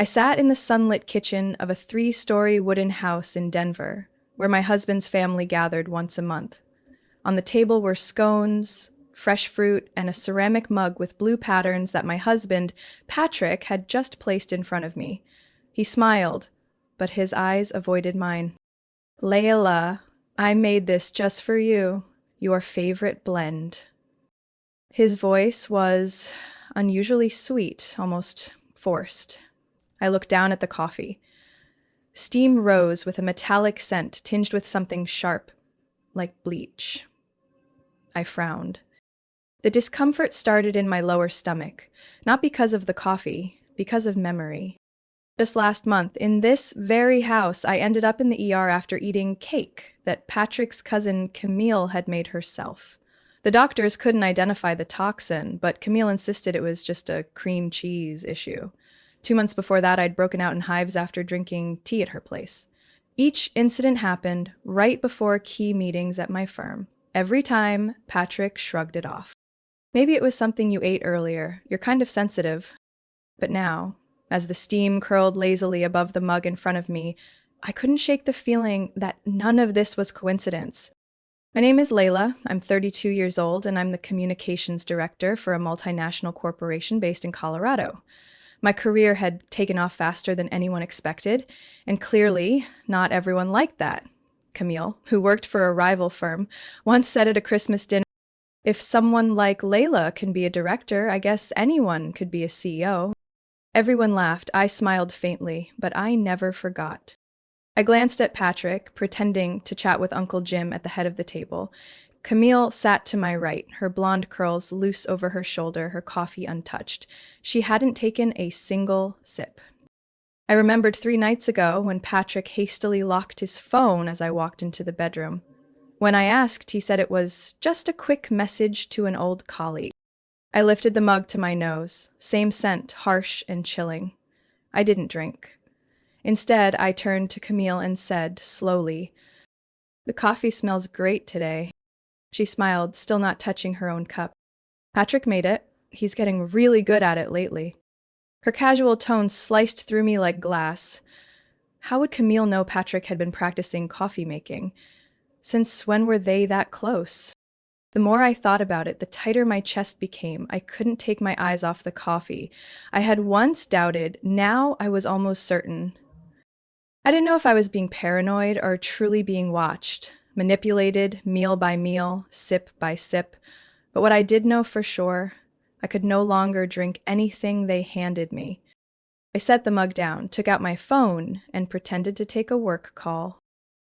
I sat in the sunlit kitchen of a 3-story wooden house in Denver, where my husband's family gathered once a month. On the table were scones, fresh fruit, and a ceramic mug with blue patterns that my husband, Patrick, had just placed in front of me. He smiled, but his eyes avoided mine. Layla, I made this just for you, your favorite blend. His voice was unusually sweet, almost forced. I looked down at the coffee. Steam rose with a metallic scent tinged with something sharp, like bleach. I frowned. The discomfort started in my lower stomach, not because of the coffee, because of memory. Just last month, in this very house, I ended up in the ER after eating cake that Patrick's cousin Camille had made herself. The doctors couldn't identify the toxin, but Camille insisted it was just a cream cheese issue. 2 months before that, I'd broken out in hives after drinking tea at her place. Each incident happened right before key meetings at my firm. Every time, Patrick shrugged it off. Maybe it was something you ate earlier. You're kind of sensitive. But now, as the steam curled lazily above the mug in front of me, I couldn't shake the feeling that none of this was coincidence. My name is Layla. I'm 32 years old, and I'm the communications director for a multinational corporation based in Colorado. My career had taken off faster than anyone expected, and clearly, not everyone liked that. Camille, who worked for a rival firm, once said at a Christmas dinner, "If someone like Layla can be a director, I guess anyone could be a CEO." Everyone laughed. I smiled faintly, but I never forgot. I glanced at Patrick, pretending to chat with Uncle Jim at the head of the table. Camille sat to my right, her blonde curls loose over her shoulder, her coffee untouched. She hadn't taken a single sip. I remembered 3 nights ago when Patrick hastily locked his phone as I walked into the bedroom. When I asked, he said it was just a quick message to an old colleague. I lifted the mug to my nose, same scent, harsh and chilling. I didn't drink. Instead, I turned to Camille and said, slowly, "The coffee smells great today." She smiled, still not touching her own cup. "Patrick made it. He's getting really good at it lately." Her casual tone sliced through me like glass. How would Camille know Patrick had been practicing coffee making? Since when were they that close? The more I thought about it, the tighter my chest became. I couldn't take my eyes off the coffee. I had once doubted, now I was almost certain. I didn't know if I was being paranoid or truly being watched, manipulated meal by meal, sip by sip. But what I did know for sure, I could no longer drink anything they handed me. I set the mug down, took out my phone, and pretended to take a work call.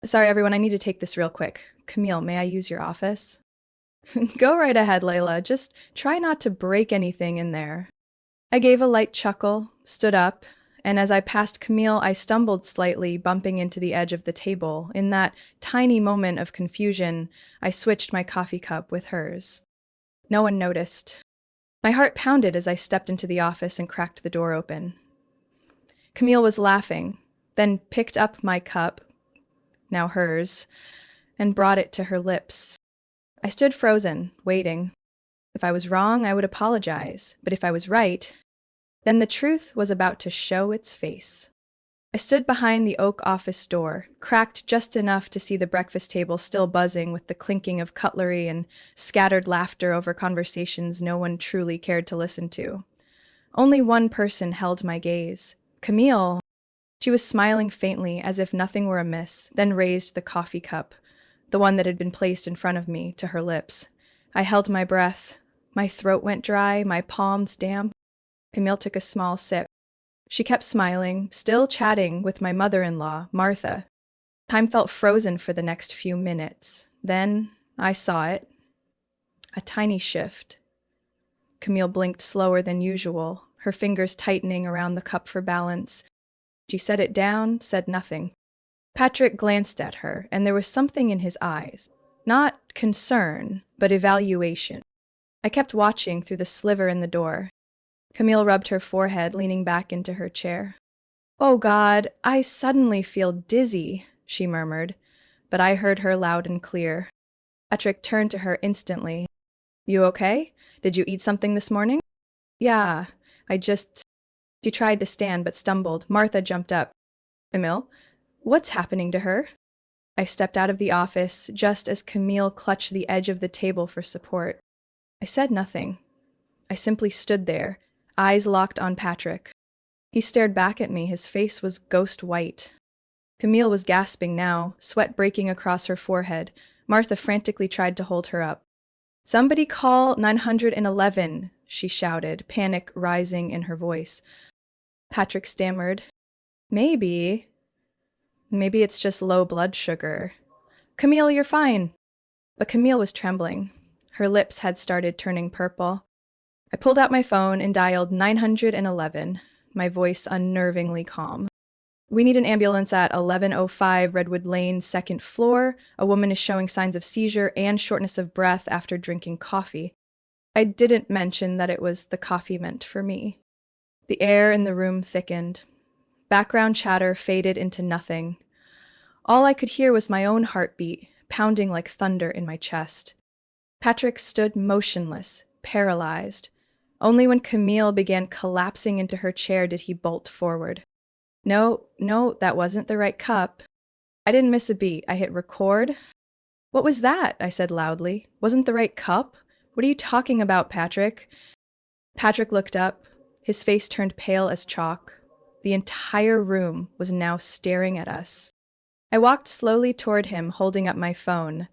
"Sorry, everyone, I need to take this real quick. Camille, may I use your office?" "Go right ahead, Layla. Just try not to break anything in there." I gave a light chuckle, stood up, and as I passed Camille, I stumbled slightly, bumping into the edge of the table. In that tiny moment of confusion, I switched my coffee cup with hers. No one noticed. My heart pounded as I stepped into the office and cracked the door open. Camille was laughing, then picked up my cup, now hers, and brought it to her lips. I stood frozen, waiting. If I was wrong, I would apologize, but if I was right, then the truth was about to show its face. I stood behind the oak office door, cracked just enough to see the breakfast table still buzzing with the clinking of cutlery and scattered laughter over conversations no one truly cared to listen to. Only one person held my gaze. Camille. She was smiling faintly as if nothing were amiss, then raised the coffee cup, the one that had been placed in front of me, to her lips. I held my breath. My throat went dry, my palms damp. Camille took a small sip. She kept smiling, still chatting with my mother-in-law, Martha. Time felt frozen for the next few minutes. Then I saw it. A tiny shift. Camille blinked slower than usual, her fingers tightening around the cup for balance. She set it down, said nothing. Patrick glanced at her, and there was something in his eyes. Not concern, but evaluation. I kept watching through the sliver in the door. Camille rubbed her forehead, leaning back into her chair. "Oh God, I suddenly feel dizzy," she murmured, but I heard her loud and clear. Patrick turned to her instantly. "You okay? Did you eat something this morning?" "Yeah, I just..." She tried to stand but stumbled. Martha jumped up. Emil, what's happening to her? I stepped out of the office just as Camille clutched the edge of the table for support. I said nothing. I simply stood there, eyes locked on Patrick. He stared back at me, his face was ghost white. Camille was gasping now, sweat breaking across her forehead. Martha frantically tried to hold her up. Somebody call 911, she shouted, panic rising in her voice. Patrick stammered, Maybe it's just low blood sugar. Camille, you're fine. But Camille was trembling. Her lips had started turning purple. I pulled out my phone and dialed 911, my voice unnervingly calm. We need an ambulance at 1105 Redwood Lane, second floor. A woman is showing signs of seizure and shortness of breath after drinking coffee. I didn't mention that it was the coffee meant for me. The air in the room thickened. Background chatter faded into nothing. All I could hear was my own heartbeat, pounding like thunder in my chest. Patrick stood motionless, paralyzed. Only when Camille began collapsing into her chair did he bolt forward. No, that wasn't the right cup. I didn't miss a beat. I hit record. What was that? I said loudly. Wasn't the right cup? What are you talking about, Patrick? Patrick looked up. His face turned pale as chalk. The entire room was now staring at us. I walked slowly toward him, holding up my phone.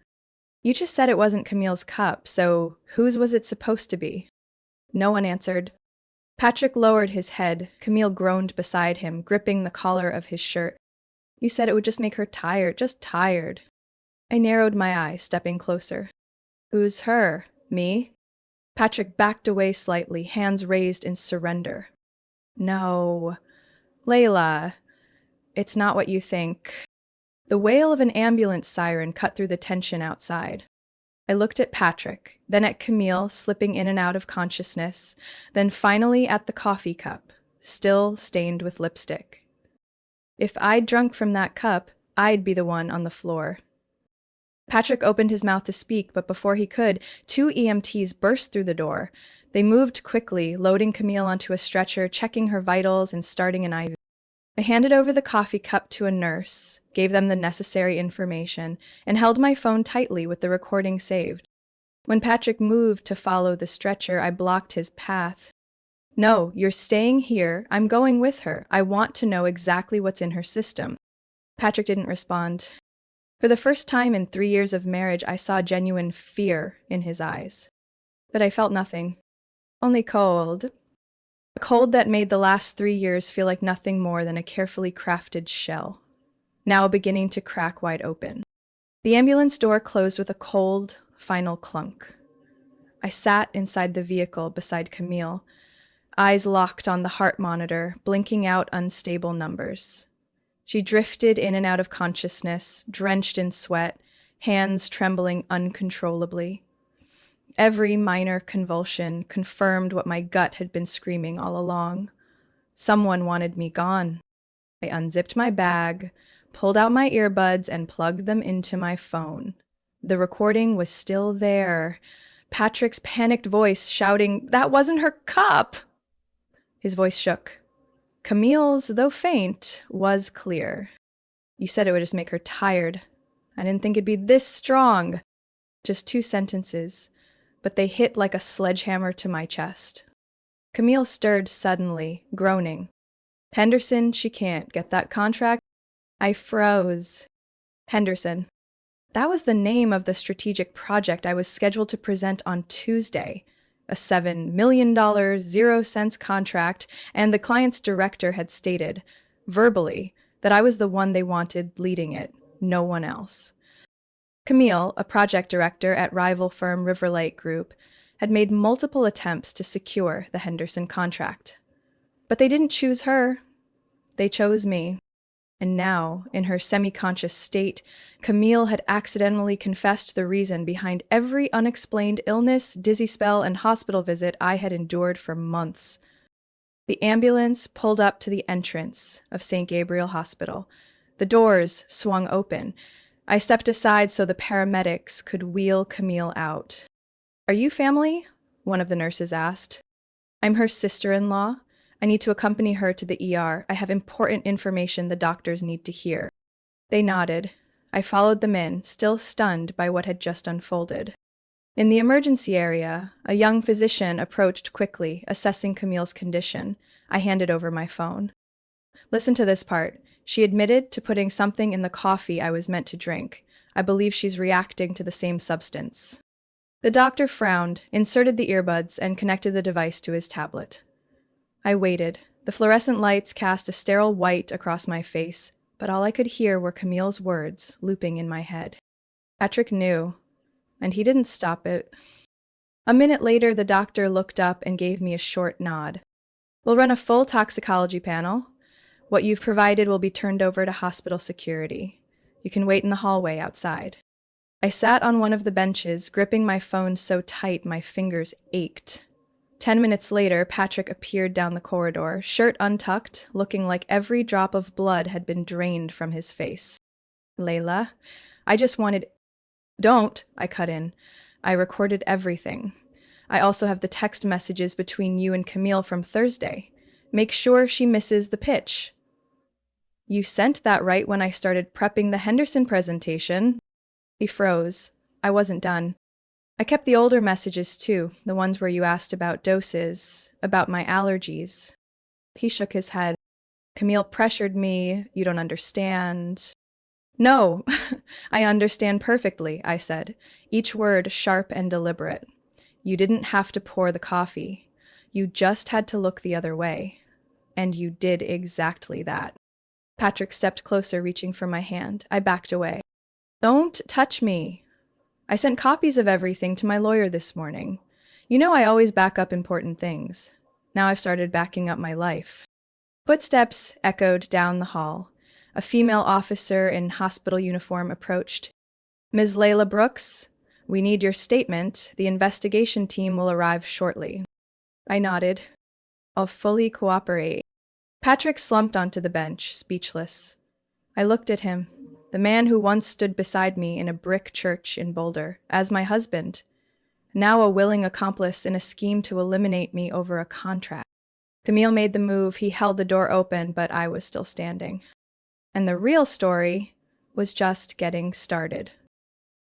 You just said it wasn't Camille's cup, so whose was it supposed to be? No one answered. Patrick lowered his head. Camille groaned beside him, gripping the collar of his shirt. You said it would just make her tired, just tired. I narrowed my eyes, stepping closer. Who's her? Me? Patrick backed away slightly, hands raised in surrender. No. Layla, it's not what you think. The wail of an ambulance siren cut through the tension outside. I looked at Patrick, then at Camille slipping in and out of consciousness, then finally at the coffee cup, still stained with lipstick. If I'd drunk from that cup, I'd be the one on the floor. Patrick opened his mouth to speak, but before he could, 2 EMTs burst through the door. They moved quickly, loading Camille onto a stretcher, checking her vitals, and starting an IV. I handed over the coffee cup to a nurse, gave them the necessary information, and held my phone tightly with the recording saved. When Patrick moved to follow the stretcher, I blocked his path. No, you're staying here. I'm going with her. I want to know exactly what's in her system. Patrick didn't respond. For the first time in 3 years of marriage, I saw genuine fear in his eyes. But I felt nothing. Only cold. A cold that made the last 3 years feel like nothing more than a carefully crafted shell, now beginning to crack wide open. The ambulance door closed with a cold, final clunk. I sat inside the vehicle beside Camille, eyes locked on the heart monitor, blinking out unstable numbers. She drifted in and out of consciousness, drenched in sweat, hands trembling uncontrollably. Every minor convulsion confirmed what my gut had been screaming all along. Someone wanted me gone. I unzipped my bag, pulled out my earbuds, and plugged them into my phone. The recording was still there. Patrick's panicked voice shouting, "That wasn't her cup!" His voice shook. Camille's, though faint, was clear. You said it would just make her tired. I didn't think it'd be this strong. Just 2 sentences, but they hit like a sledgehammer to my chest. Camille stirred suddenly, groaning. Henderson, she can't get that contract. I froze. Henderson. That was the name of the strategic project I was scheduled to present on Tuesday. A $7 million, 0 cents contract, and the client's director had stated, verbally, that I was the one they wanted leading it, no one else. Camille, a project director at rival firm River Lake Group, had made multiple attempts to secure the Henderson contract. But they didn't choose her. They chose me. And now, in her semi-conscious state, Camille had accidentally confessed the reason behind every unexplained illness, dizzy spell, and hospital visit I had endured for months. The ambulance pulled up to the entrance of St. Gabriel Hospital. The doors swung open. I stepped aside so the paramedics could wheel Camille out. "Are you family?" one of the nurses asked. "I'm her sister-in-law. I need to accompany her to the ER. I have important information the doctors need to hear. They nodded. I followed them in, still stunned by what had just unfolded. In the emergency area, a young physician approached quickly, assessing Camille's condition. I handed over my phone. Listen to this part. She admitted to putting something in the coffee I was meant to drink. I believe she's reacting to the same substance. The doctor frowned, inserted the earbuds, and connected the device to his tablet. I waited. The fluorescent lights cast a sterile white across my face, but all I could hear were Camille's words looping in my head. Patrick knew, and he didn't stop it. A minute later, the doctor looked up and gave me a short nod. We'll run a full toxicology panel. What you've provided will be turned over to hospital security. You can wait in the hallway outside. I sat on one of the benches, gripping my phone so tight my fingers ached. 10 minutes later, Patrick appeared down the corridor, shirt untucked, looking like every drop of blood had been drained from his face. Layla, I just wanted... Don't, I cut in. I recorded everything. I also have the text messages between you and Camille from Thursday. Make sure she misses the pitch. You sent that right when I started prepping the Henderson presentation. He froze. I wasn't done. I kept the older messages too, the ones where you asked about doses, about my allergies. He shook his head. Camille pressured me. You don't understand. No, I understand perfectly, I said, each word sharp and deliberate. You didn't have to pour the coffee. You just had to look the other way. And you did exactly that. Patrick stepped closer, reaching for my hand. I backed away. Don't touch me. I sent copies of everything to my lawyer this morning. You know I always back up important things. Now I've started backing up my life. Footsteps echoed down the hall. A female officer in hospital uniform approached. Ms. Layla Brooks, we need your statement. The investigation team will arrive shortly. I nodded. I'll fully cooperate. Patrick slumped onto the bench, speechless. I looked at him, the man who once stood beside me in a brick church in Boulder, as my husband, now a willing accomplice in a scheme to eliminate me over a contract. Camille made the move. He held the door open, but I was still standing. And the real story was just getting started.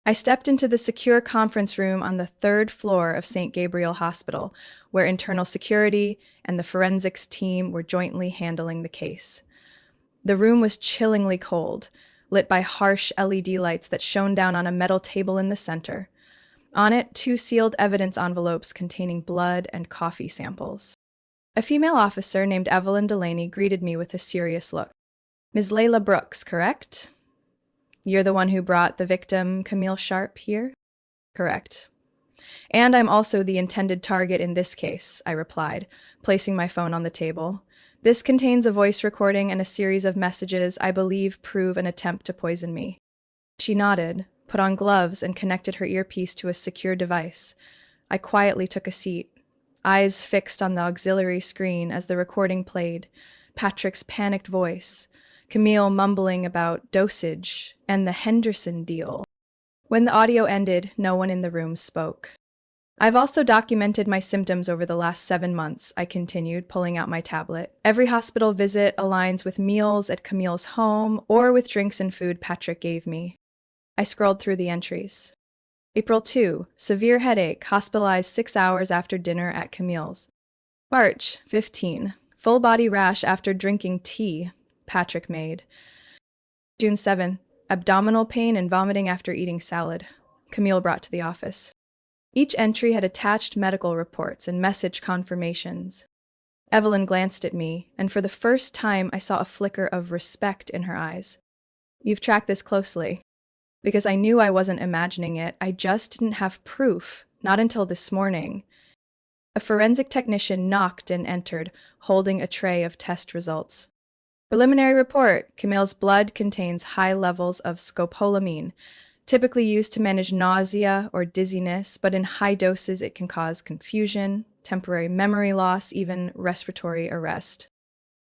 I stepped into the secure conference room on the 3rd floor of St. Gabriel Hospital, where internal security and the forensics team were jointly handling the case. The room was chillingly cold, lit by harsh LED lights that shone down on a metal table in the center. On it, 2 sealed evidence envelopes containing blood and coffee samples. A female officer named Evelyn Delaney greeted me with a serious look. Ms. Layla Brooks, correct? You're the one who brought the victim, Camille Sharp, here? Correct. And I'm also the intended target in this case, I replied, placing my phone on the table. This contains a voice recording and a series of messages I believe prove an attempt to poison me. She nodded, put on gloves, and connected her earpiece to a secure device. I quietly took a seat, eyes fixed on the auxiliary screen as the recording played, Patrick's panicked voice, Camille mumbling about dosage and the Henderson deal. When the audio ended, no one in the room spoke. I've also documented my symptoms over the last 7 months, I continued, pulling out my tablet. Every hospital visit aligns with meals at Camille's home or with drinks and food Patrick gave me. I scrolled through the entries. April 2, severe headache, hospitalized 6 hours after dinner at Camille's. March 15, full body rash after drinking tea Patrick made. June 7, abdominal pain and vomiting after eating salad. Camille brought to the office. Each entry had attached medical reports and message confirmations. Evelyn glanced at me, and for the first time I saw a flicker of respect in her eyes. You've tracked this closely. Because I knew I wasn't imagining it, I just didn't have proof, not until this morning. A forensic technician knocked and entered, holding a tray of test results. Preliminary report, Camille's blood contains high levels of scopolamine, typically used to manage nausea or dizziness, but in high doses it can cause confusion, temporary memory loss, even respiratory arrest.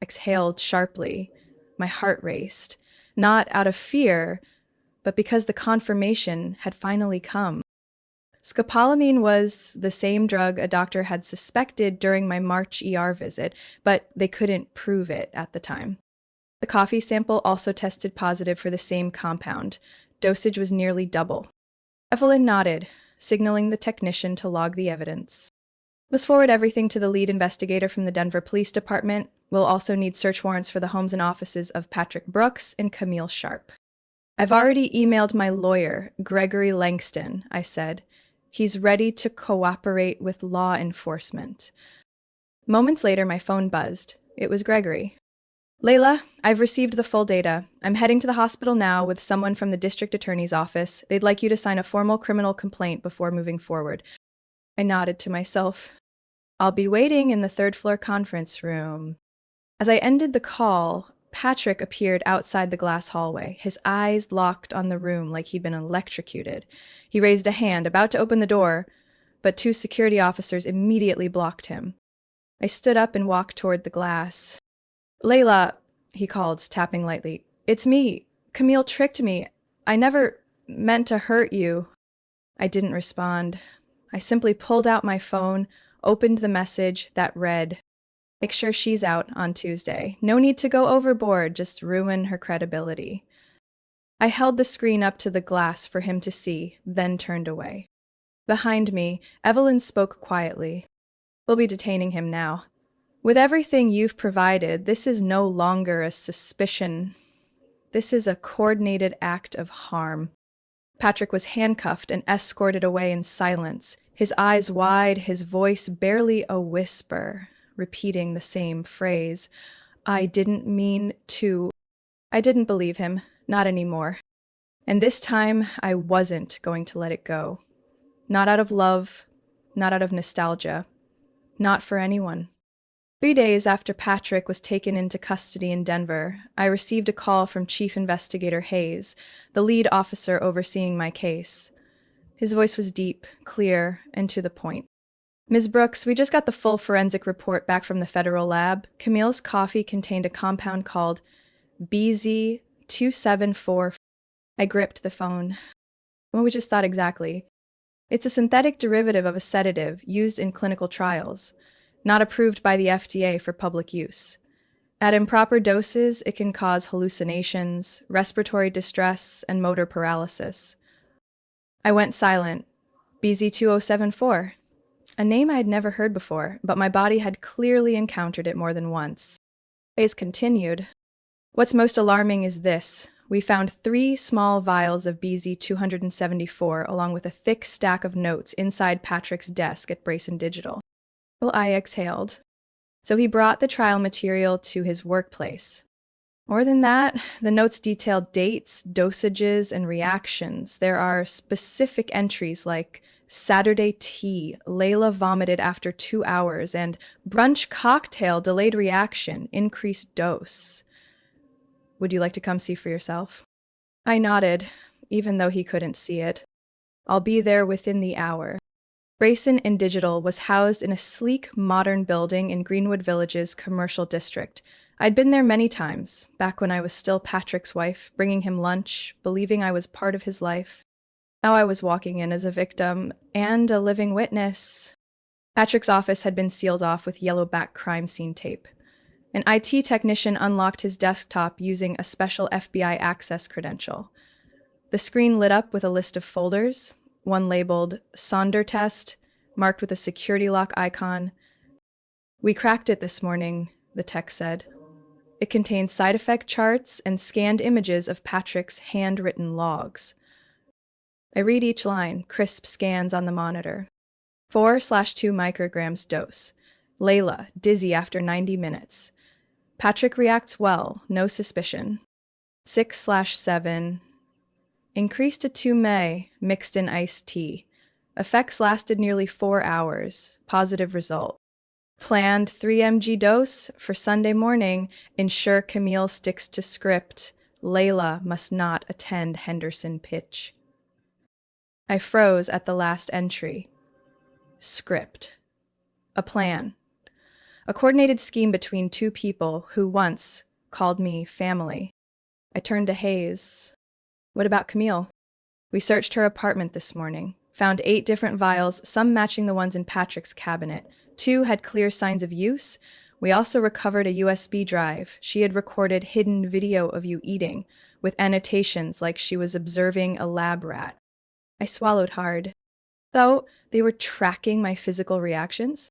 Exhaled sharply. My heart raced, not out of fear, but because the confirmation had finally come. Scopolamine was the same drug a doctor had suspected during my March ER visit, but they couldn't prove it at the time. The coffee sample also tested positive for the same compound. Dosage was nearly double. Evelyn nodded, signaling the technician to log the evidence. Let's forward everything to the lead investigator from the Denver Police Department. We'll also need search warrants for the homes and offices of Patrick Brooks and Camille Sharp. I've already emailed my lawyer, Gregory Langston, I said. He's ready to cooperate with law enforcement. Moments later, my phone buzzed. It was Gregory. Layla, I've received the full data. I'm heading to the hospital now with someone from the district attorney's office. They'd like you to sign a formal criminal complaint before moving forward. I nodded to myself. I'll be waiting in the third-floor conference room. As I ended the call, Patrick appeared outside the glass hallway, his eyes locked on the room like he'd been electrocuted. He raised a hand, about to open the door, but two security officers immediately blocked him. I stood up and walked toward the glass. Layla, he called, tapping lightly. It's me. Camille tricked me. I never meant to hurt you. I didn't respond. I simply pulled out my phone, opened the message that read, make sure she's out on Tuesday. No need to go overboard, just ruin her credibility. I held the screen up to the glass for him to see, then turned away. Behind me, Evelyn spoke quietly. We'll be detaining him now. With everything you've provided, this is no longer a suspicion. This is a coordinated act of harm. Patrick was handcuffed and escorted away in silence, his eyes wide, his voice barely a whisper, repeating the same phrase. I didn't mean to. I didn't believe him, not anymore. And this time, I wasn't going to let it go. Not out of love, not out of nostalgia, not for anyone. 3 days after Patrick was taken into custody in Denver, I received a call from Chief Investigator Hayes, the lead officer overseeing my case. His voice was deep, clear, and to the point. Ms. Brooks, we just got the full forensic report back from the federal lab. Camille's coffee contained a compound called BZ274. I gripped the phone. What we just thought exactly. It's a synthetic derivative of a sedative used in clinical trials, not approved by the FDA for public use. At improper doses, it can cause hallucinations, respiratory distress, and motor paralysis. I went silent. BZ2074. A name I had never heard before, but my body had clearly encountered it more than once. Hayes continued. What's most alarming is this. We found 3 small vials of BZ274 along with a thick stack of notes inside Patrick's desk at Brayson Digital. Well, I exhaled. So he brought the trial material to his workplace. More than that, the notes detailed dates, dosages, and reactions. There are specific entries like Saturday tea, Layla vomited after 2 hours, and brunch cocktail, delayed reaction, increased dose. Would you like to come see for yourself? I nodded, even though he couldn't see it. I'll be there within the hour. Brayson and Digital was housed in a sleek, modern building in Greenwood Village's commercial district. I'd been there many times, back when I was still Patrick's wife, bringing him lunch, believing I was part of his life. Now I was walking in as a victim and a living witness. Patrick's office had been sealed off with yellowback crime scene tape. An IT technician unlocked his desktop using a special FBI access credential. The screen lit up with a list of folders, one labeled Sonder Test, marked with a security lock icon. We cracked it this morning, the tech said. It contained side effect charts and scanned images of Patrick's handwritten logs. I read each line, crisp scans on the monitor. 4/2 micrograms dose. Layla, dizzy after 90 minutes. Patrick reacts well, no suspicion. 6/7. Increased to 2 May, mixed in iced tea. Effects lasted nearly 4 hours. Positive result. Planned 3 mg dose for Sunday morning. Ensure Camille sticks to script. Layla must not attend Henderson pitch. I froze at the last entry. Script. A plan. A coordinated scheme between 2 people who once called me family. I turned to Hayes. What about Camille? We searched her apartment this morning. found 8 different vials, some matching the ones in Patrick's cabinet. 2 had clear signs of use. We also recovered a USB drive. She had recorded hidden video of you eating, with annotations like she was observing a lab rat. I swallowed hard. So, they were tracking my physical reactions?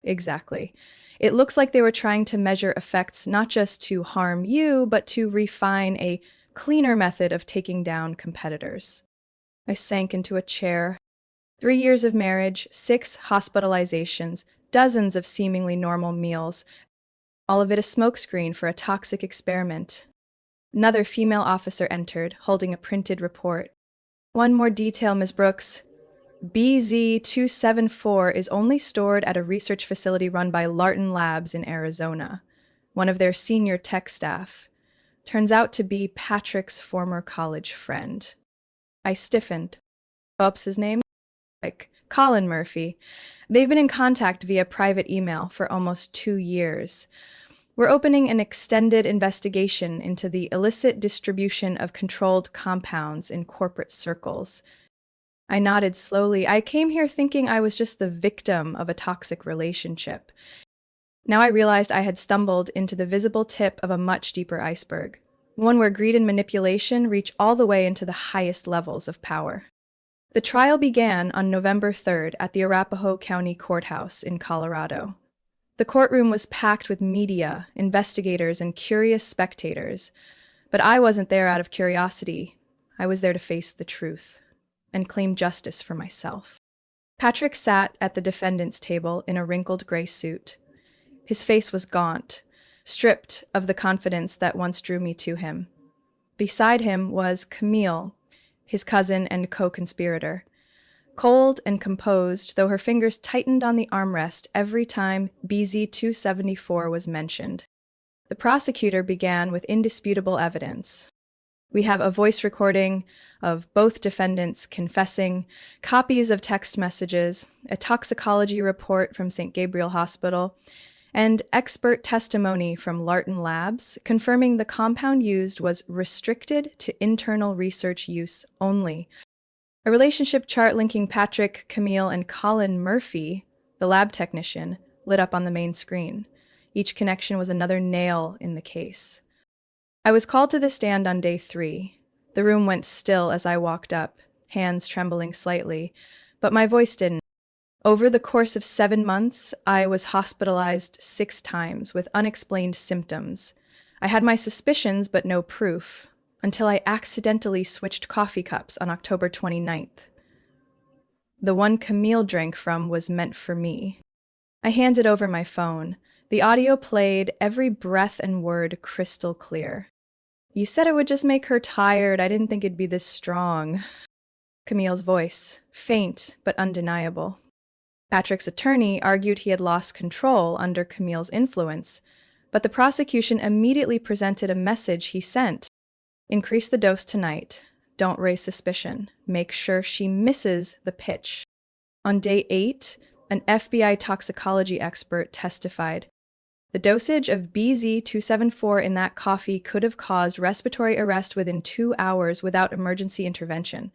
Exactly. It looks like they were trying to measure effects not just to harm you, but to refine a cleaner method of taking down competitors. I sank into a chair. 3 years of marriage, 6 hospitalizations, dozens of seemingly normal meals, all of it a smokescreen for a toxic experiment. Another female officer entered, holding a printed report. One more detail, Ms. Brooks. BZ-274 is only stored at a research facility run by Larton Labs in Arizona. One of their senior tech staff turns out to be Patrick's former college friend. I stiffened. What's his name? Like Colin Murphy. They've been in contact via private email for almost 2 years. We're opening an extended investigation into the illicit distribution of controlled compounds in corporate circles. I nodded slowly. I came here thinking I was just the victim of a toxic relationship. Now I realized I had stumbled into the visible tip of a much deeper iceberg, one where greed and manipulation reach all the way into the highest levels of power. The trial began on November 3rd at the Arapahoe County Courthouse in Colorado. The courtroom was packed with media, investigators, and curious spectators, but I wasn't there out of curiosity. I was there to face the truth and claim justice for myself. Patrick sat at the defendant's table in a wrinkled gray suit. His face was gaunt, stripped of the confidence that once drew me to him. Beside him was Camille, his cousin and co-conspirator. Cold and composed, though her fingers tightened on the armrest every time BZ-274 was mentioned. The prosecutor began with indisputable evidence. We have a voice recording of both defendants confessing, copies of text messages, a toxicology report from St. Gabriel Hospital, and expert testimony from Larton Labs confirming the compound used was restricted to internal research use only. A relationship chart linking Patrick, Camille, and Colin Murphy, the lab technician, lit up on the main screen. Each connection was another nail in the case. I was called to the stand on day 3. The room went still as I walked up, hands trembling slightly, but my voice didn't. Over the course of 7 months, I was hospitalized 6 times with unexplained symptoms. I had my suspicions, but no proof, until I accidentally switched coffee cups on October 29th. The one Camille drank from was meant for me. I handed over my phone. The audio played, every breath and word crystal clear. You said it would just make her tired. I didn't think it'd be this strong. Camille's voice, faint but undeniable. Patrick's attorney argued he had lost control under Camille's influence, but the prosecution immediately presented a message he sent. Increase the dose tonight. Don't raise suspicion. Make sure she misses the pitch. On day 8, an FBI toxicology expert testified. The dosage of BZ-274 in that coffee could have caused respiratory arrest within 2 hours without emergency intervention.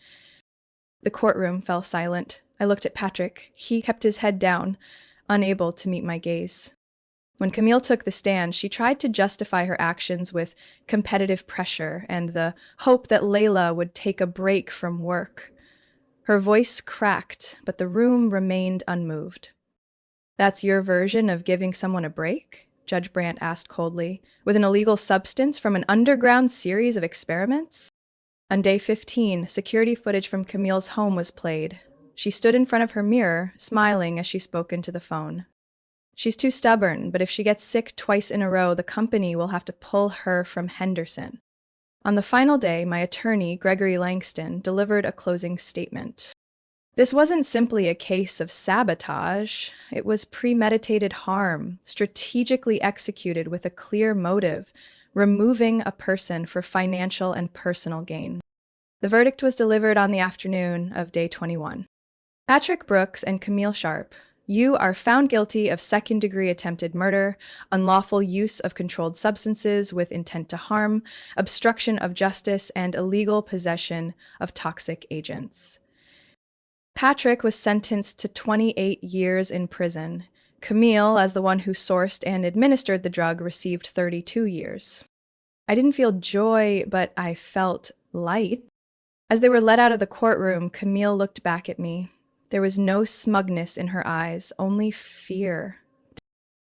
The courtroom fell silent. I looked at Patrick. He kept his head down, unable to meet my gaze. When Camille took the stand, she tried to justify her actions with competitive pressure and the hope that Layla would take a break from work. Her voice cracked, but the room remained unmoved. That's your version of giving someone a break? Judge Brandt asked coldly, with an illegal substance from an underground series of experiments? On day 15, security footage from Camille's home was played. She stood in front of her mirror, smiling as she spoke into the phone. She's too stubborn, but if she gets sick twice in a row, the company will have to pull her from Henderson. On the final day, my attorney, Gregory Langston, delivered a closing statement. This wasn't simply a case of sabotage. It was premeditated harm, strategically executed with a clear motive, removing a person for financial and personal gain. The verdict was delivered on the afternoon of day 21. Patrick Brooks and Camille Sharp, you are found guilty of second-degree attempted murder, unlawful use of controlled substances with intent to harm, obstruction of justice, and illegal possession of toxic agents. Patrick was sentenced to 28 years in prison. Camille, as the one who sourced and administered the drug, received 32 years. I didn't feel joy, but I felt light. As they were led out of the courtroom, Camille looked back at me. There was no smugness in her eyes, only fear.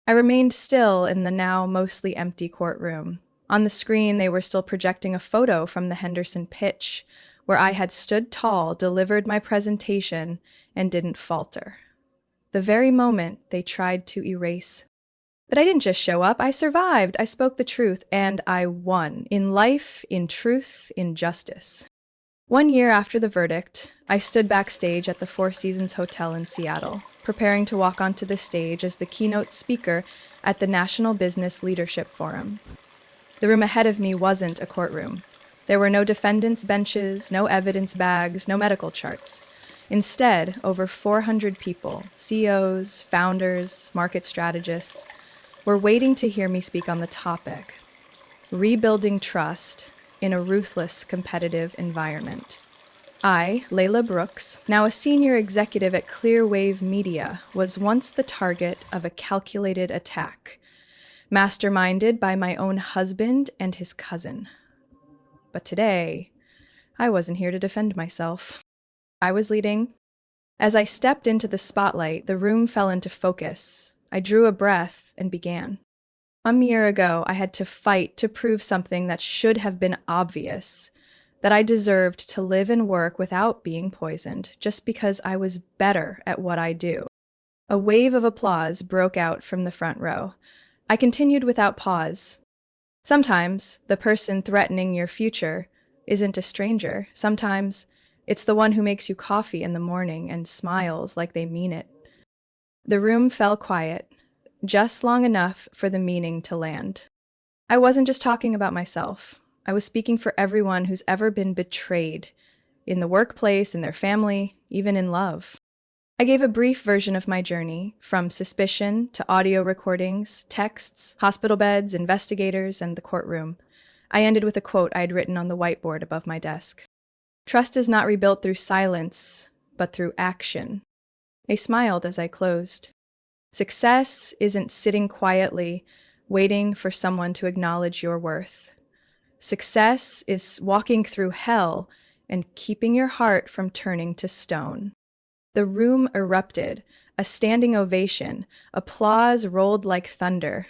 I remained still in the now mostly empty courtroom. On the screen, they were still projecting a photo from the Henderson pitch, where I had stood tall, delivered my presentation, and didn't falter. The very moment they tried to erase. But I didn't just show up, I survived, I spoke the truth, and I won. In life, in truth, in justice. 1 year after the verdict, I stood backstage at the Four Seasons Hotel in Seattle, preparing to walk onto the stage as the keynote speaker at the National Business Leadership Forum. The room ahead of me wasn't a courtroom. There were no defendants' benches, no evidence bags, no medical charts. Instead, over 400 people, CEOs, founders, market strategists, were waiting to hear me speak on the topic: rebuilding trust in a ruthless competitive environment. I, Layla Brooks, now a senior executive at Clearwave Media, was once the target of a calculated attack, masterminded by my own husband and his cousin. But today, I wasn't here to defend myself. I was leading. As I stepped into the spotlight, the room fell into focus. I drew a breath and began. A year ago, I had to fight to prove something that should have been obvious, that I deserved to live and work without being poisoned, just because I was better at what I do. A wave of applause broke out from the front row. I continued without pause. Sometimes the person threatening your future isn't a stranger. Sometimes it's the one who makes you coffee in the morning and smiles like they mean it. The room fell quiet, just long enough for the meaning to land. I wasn't just talking about myself. I was speaking for everyone who's ever been betrayed, in the workplace, in their family, even in love. I gave a brief version of my journey, from suspicion to audio recordings, texts, hospital beds, investigators, and the courtroom. I ended with a quote I had written on the whiteboard above my desk. "Trust is not rebuilt through silence, but through action." I smiled as I closed. Success isn't sitting quietly, waiting for someone to acknowledge your worth. Success is walking through hell and keeping your heart from turning to stone. The room erupted, a standing ovation, applause rolled like thunder.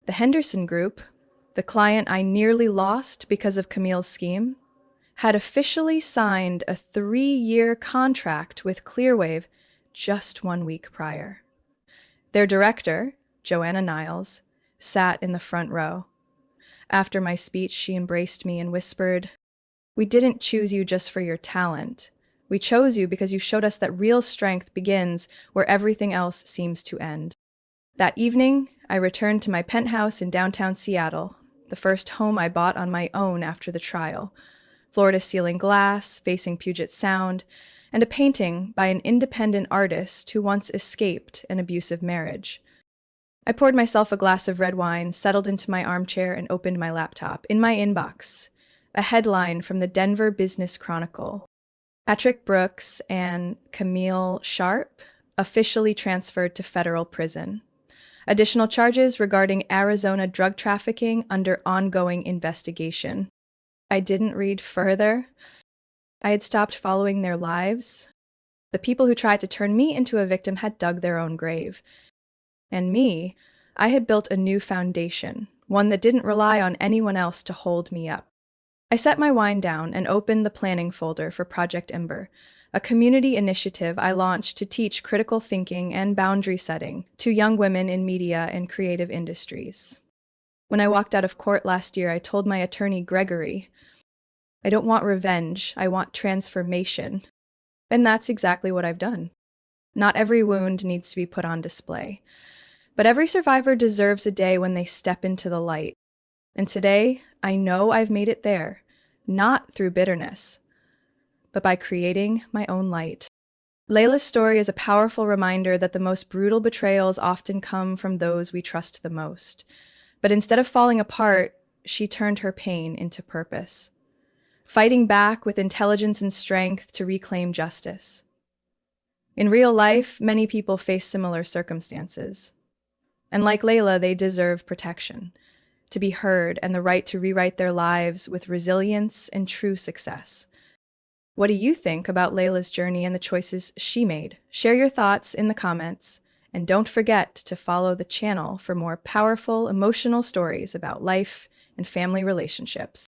The Henderson Group, the client I nearly lost because of Camille's scheme, had officially signed a 3-year contract with Clearwave just 1 week prior. Their director, Joanna Niles, sat in the front row. After my speech, she embraced me and whispered, "We didn't choose you just for your talent. We chose you because you showed us that real strength begins where everything else seems to end." That evening, I returned to my penthouse in downtown Seattle, the first home I bought on my own after the trial. Floor-to-ceiling glass, facing Puget Sound, and a painting by an independent artist who once escaped an abusive marriage. I poured myself a glass of red wine, settled into my armchair, and opened my laptop. In my inbox, a headline from the Denver Business Chronicle. Patrick Brooks and Camille Sharp officially transferred to federal prison. Additional charges regarding Arizona drug trafficking under ongoing investigation. I didn't read further. I had stopped following their lives. The people who tried to turn me into a victim had dug their own grave. And me, I had built a new foundation, one that didn't rely on anyone else to hold me up. I set my wine down and opened the planning folder for Project Ember, a community initiative I launched to teach critical thinking and boundary setting to young women in media and creative industries. When I walked out of court last year, I told my attorney, Gregory, "I don't want revenge, I want transformation." And that's exactly what I've done. Not every wound needs to be put on display, but every survivor deserves a day when they step into the light. And today, I know I've made it there, not through bitterness, but by creating my own light. Layla's story is a powerful reminder that the most brutal betrayals often come from those we trust the most. But instead of falling apart, she turned her pain into purpose, fighting back with intelligence and strength to reclaim justice. In real life, many people face similar circumstances. And like Layla, they deserve protection, to be heard, and the right to rewrite their lives with resilience and true success. What do you think about Layla's journey and the choices she made? Share your thoughts in the comments, and don't forget to follow the channel for more powerful, emotional stories about life and family relationships.